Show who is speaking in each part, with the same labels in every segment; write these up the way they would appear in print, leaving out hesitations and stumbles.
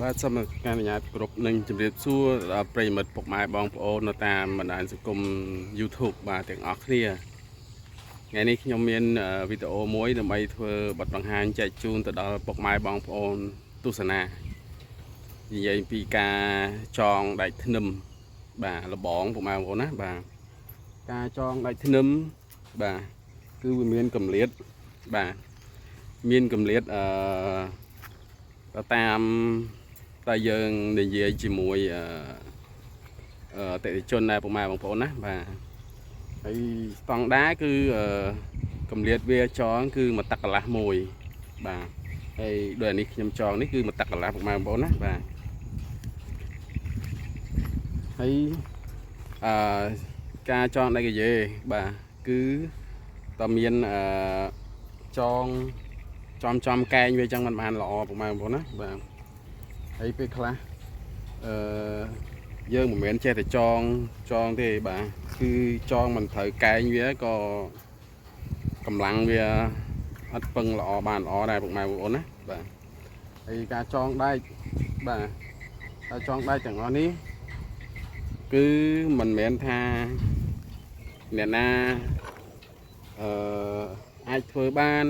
Speaker 1: បាទសូមការអនុញ្ញាតគ្រប់នឹងជម្រាបសួរដល់ប្រិយមិត្តពុកម៉ែបងប្អូននៅតាមបណ្ដាញសង្គម YouTube បាទទាំងអស់គ្នាថ្ងៃនេះខ្ញុំមានវីដេអូមួយដើម្បីធ្វើបទបង្ហាញចែកជូនទៅដល់ពុកម៉ែបងប្អូនទស្សនានិយាយពីការចងដែកធ្នឹមបាទលបងពុកម៉ែបងប្អូនណាបាទការចងដែកធ្នឹមបាទគឺវាមានកម្រិតបាទមានកម្រិតទៅតាមតែយើងនិយាយជាមួយអតិថិជនដែរពុកម៉ែបងប្អូនណាបាទហើយស្តង់ដាគឺកម្រិតវាចងគឺមួយទឹកកន្លះមួយបាទហើយដូចអានេះខ្ញុំចងនេះគឺមួយទឹកកន្លះពុកម៉ែបងប្អូនណាបាទហើយការចងដៃកាយេបាទគឺតើមានចងចំកែងវាចឹងមិនបានល្អពុកម៉ែបងប្អូនណាបាទហើយពេលខ្លះយើងមិនមែនចេះតែចងទេបាទគឺចងមិនត្រូវកែងវាក៏កម្លាំងវាអត់ពឹងល្អបានល្អដែរពុកម៉ែបងប្អូនណាបាទហើយការចងដែកបាទការចងដែកទាំងអស់នេះគឺមិនមែនថាអ្នកណាអាចធ្វើបាន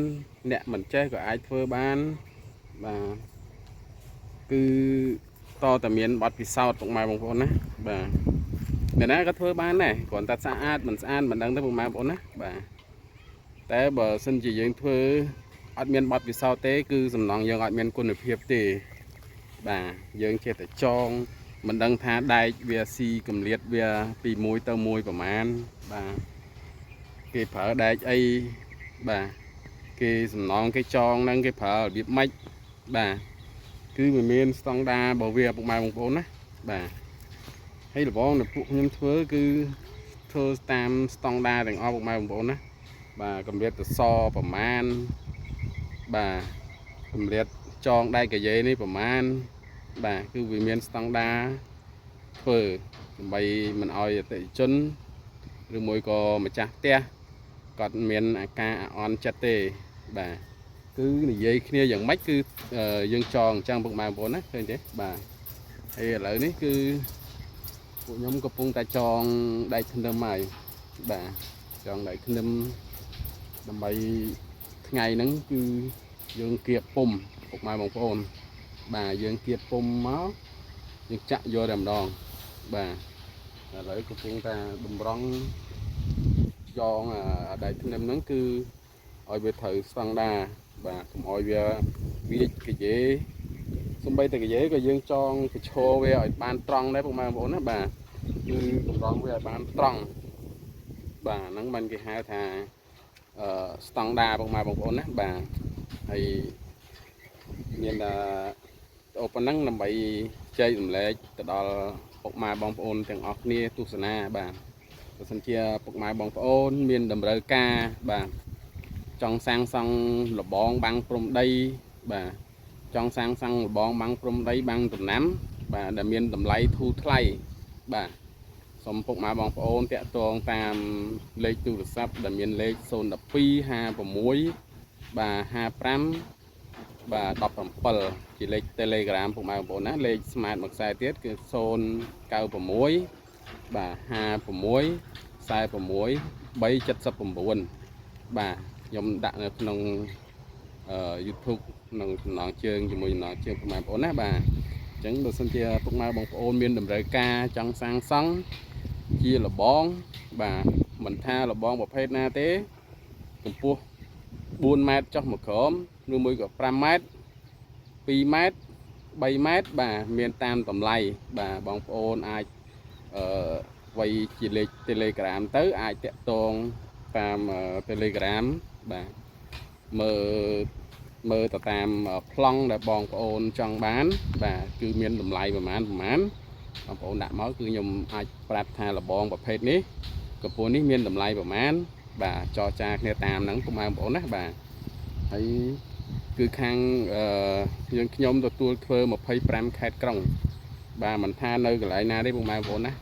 Speaker 1: អ្នកមិនចេះក៏អាចធ្វើបានបាទគឺតតែមានបទពិសោធន៍ពុកម៉ែបងប្អូនណាបាទអ្នកណាក៏ធ្វើបានដែរគ្រាន់តែស្អាតមិនស្អាតមិនដឹងទេពុកម៉ែបងប្អូនណាបាទតែបើសិនជាយើងធ្វើអត់មានបទពិសោធន៍ទេគឺសំណងយើងអត់មានគុណភាពទេបាទយើងចេះតែចងមិនដឹងថាដែកវាស៊ីកម្រិតវាពីមួយទៅមួយប្រមាណបាទគេប្រើដែកអីបាទគេសំណងគេចងហ្នឹងគេប្រើរបៀបម៉េចបាទគឺវាមានស្តង់ដារបស់វាពុកម៉ែបងប្អូនណាបាទហើយលបងដែលពួកខ្ញុំធ្វើគឺធ្វើតាមស្តង់ដាទាំងអស់ពុកម៉ែបងប្អូនណាបាទកម្រិតសសប្រមាណបាទកម្រិតចងដៃកាយេនេះប្រមាណបាទគឺវាមានស្តង់ដាធ្វើដើម្បីមិនឲ្យអតិថិជនឬមួយក៏ម្ចាស់ផ្ទះគាត់មានអាការអន់ចិត្តទេបាទគឺនិយាយគ្នាយ៉ាងម៉េចគឺយើងចងអញ្ចឹងពុកម៉ែបងប្អូនណាឃើញទេបាទហើយឥឡូវនេះគឺពួកខ្ញុំកំពុងតែចងដែកធ្នឹមហើយបាទចងដែកធ្នឹមដើម្បីថ្ងៃហ្នឹងគឺយើងគៀបពុំពុកម៉ែបងប្អូនបាទយើងគៀបពុំមកយើងចាក់យកតែម្ដងបាទឥឡូវកំពុងតែតម្រង់ចងដែកធ្នឹមហ្នឹងគឺឲ្យវាត្រូវស្តង់ដាបាទកុំឲ្យវាវាចកាយេសំបីតែកាយេក៏យើងចងកញ្ឈរវាឲ្យបានត្រង់ដែរពុកម៉ែបងប្អូនណាបាទគឺតម្រង់វាឲ្យបានត្រង់បាទហ្នឹងមិនគេហៅថាស្តង់ដាពុកម៉ែបងប្អូនណាបាទហើយមានតែប៉ុណ្ណឹងដើម្បីចែករំលែកទៅដល់ពុកម៉ែបងប្អូនទាំងអស់គ្នាទស្សនាបាទបើសិនជាពុកម៉ែបងប្អូនមានតម្រូវការបាទចង់សាងសង់លបងបាំងព្រំដីបាទចង់សាងសង់លបងបាំងព្រំដីបាំងដំណាំបាទដែលមានតម្លៃធូរថ្លៃបាទសូមពុកម៉ែបងប្អូនតាក់ទងតាមលេខទូរស័ព្ទដែលមានលេខ012 56បាទ55បាទ17ជាលេខ Telegram ពុកម៉ែបងប្អូនណាលេខ Smart មួយខ្សែទៀតគឺ096បាទ56 46 379បាទខ្ញុំដាក់នៅក្នុងYouTube ក្នុងចំណងជើងជាមួយចំណងជើងពុកម៉ែបងប្អូនណាបាទអញ្ចឹងបើសិនជាពុកម៉ែបងប្អូនមានតម្រូវការចង់សាងសង់ជាលបងបាទមិនថាលបងប្រភេទណាទេកម្ពស់4ម៉ែត្រចុះមកក្រោមឬមួយក៏5ម៉ែត្រ2ម៉ែត្រ3ម៉ែត្របាទមានតាមតម្លៃបាទបងប្អូនអាចវាយជាលេខ Telegram ទៅអាចតាក់ទងតាម Telegram បាទមើលទៅតាមប្លង់ដែលបងប្អូនចង់បានបាទគឺមានតម្លៃប្រមាណបងប្អូនដាក់មកគឺខ្ញុំអាចប្រាប់ថាលបងប្រភេទនេះកម្ពស់នេះមានតម្លៃប្រមាណបាទចរចាគ្នាតាមហ្នឹងពុកម៉ែបងប្អូនណាបាទហើយគឺខាងយើងខ្ញុំទទួលធ្វើ25ខេត្តក្រុងបាទមិនថានៅកន្លែងណាទេពុកម៉ែបងប្អូនណា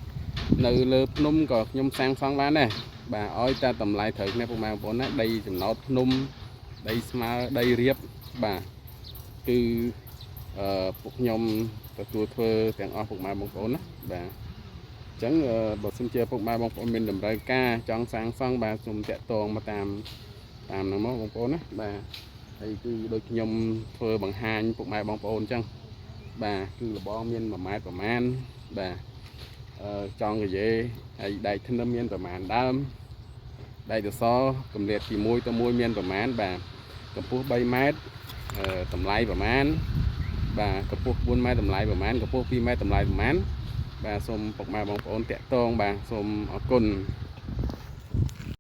Speaker 1: នៅលើភ្នំក៏ខ្ញុំសាងសង់បានដែរបាទឲ្យតែតម្លៃត្រូវគ្នាពុកម៉ែបងប្អូនណាដីចំណោតភ្នំដីស្មើដីរៀបបាទគឺ ពួកខ្ញុំទទួលធ្វើទាំងអស់ពុកម៉ែបងប្អូនណាបាទអញ្ចឹងបើសិនជាពុកម៉ែបងប្អូនមានតម្រូវការចង់សាងសង់បាទសូមតាក់ទងមកតាមហ្នឹងមកបងប្អូនណាបាទហើយគឺដូចខ្ញុំធ្វើបង្ហាញពុកម៉ែបងប្អូនអញ្ចឹងបាទគឺលបងមាន1ម៉ែត្រប្រមាណបាទចង់កាយេហើយដែកធ្នឹមមានប្រមាណដើមដែកសសរកម្រិតពី1ទៅ1មានប្រមាណបាទកម្ពស់3ម៉ែត្រតម្លៃប្រមាណបាទកម្ពស់4ម៉ែត្រតម្លៃប្រមាណកម្ពស់2ម៉ែត្រតម្លៃប្រមាណបាទសូមពុកម៉ែបងប្អូនតាក់ទងបាទសូមអរគុណ